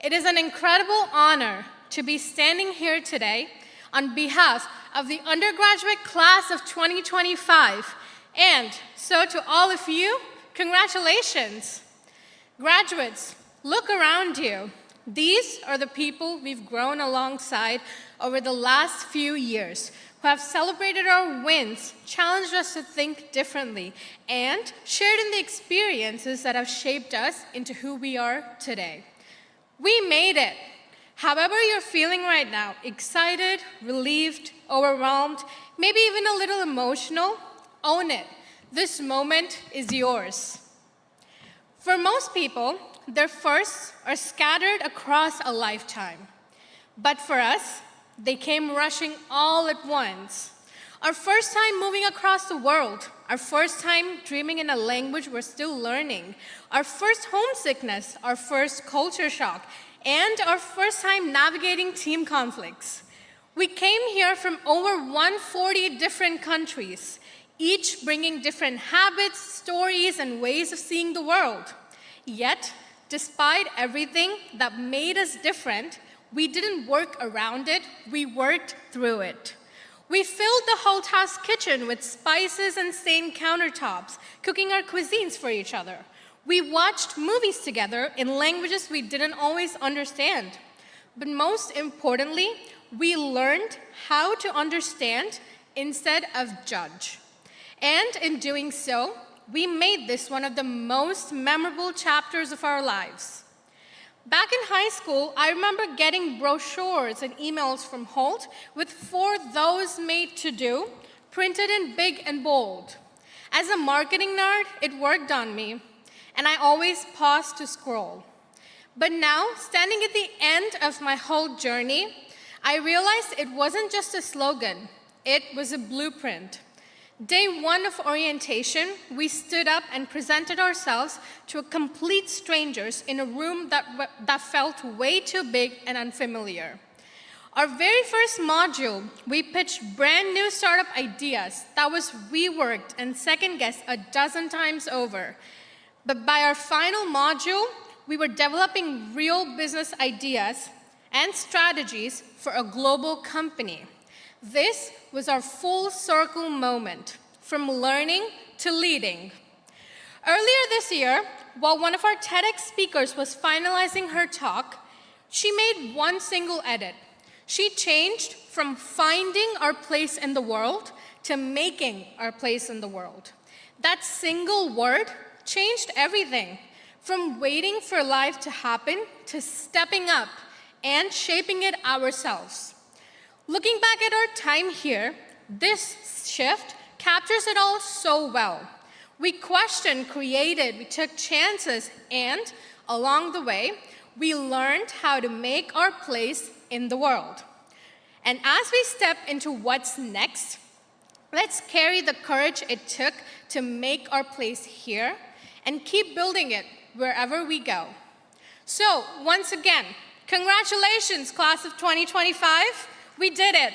It is an incredible honor to be standing here today on behalf of the undergraduate class of 2025. And so to all of you, congratulations. Graduates, look around you. These are the people we've grown alongside over the last few years, who have celebrated our wins, challenged us to think differently, and shared in the experiences that have shaped us into who we are today. We made it. However you're feeling right now, excited, relieved, overwhelmed, maybe even a little emotional, own it. This moment is yours. For most people, their firsts are scattered across a lifetime. But for us, they came rushing all at once. Our first time moving across the world, our first time dreaming in a language we're still learning, our first homesickness, our first culture shock, and our first time navigating team conflicts. We came here from over 140 different countries, each bringing different habits, stories, and ways of seeing the world. Yet, despite everything that made us different, we didn't work around it, we worked through it. We filled the Hult house kitchen with spices and stained countertops, cooking our cuisines for each other. We watched movies together in languages we didn't always understand. But most importantly, we learned how to understand instead of judge. And in doing so, we made this one of the most memorable chapters of our lives. Back in high school, I remember getting brochures and emails from Hult with "For Those Made to Do" printed in big and bold. As a marketing nerd, it worked on me, and I always paused to scroll. But now, standing at the end of my Hult journey, I realized it wasn't just a slogan, it was a blueprint. Day one of orientation, we stood up and presented ourselves to complete strangers in a room that felt way too big and unfamiliar. Our very first module, we pitched brand new startup ideas that was reworked and second-guessed a dozen times over. But by our final module, we were developing real business ideas and strategies for a global company. This was our full circle moment, from learning to leading. Earlier this year, while one of our TEDx speakers was finalizing her talk, she made one single edit. She changed from finding our place in the world to making our place in the world. That single word changed everything, from waiting for life to happen to stepping up and shaping it ourselves. Looking back at our time here, this shift captures it all so well. We questioned, created, we took chances, and along the way, we learned how to make our place in the world. And as we step into what's next, let's carry the courage it took to make our place here and keep building it wherever we go. So, once again, congratulations, class of 2025. We did it.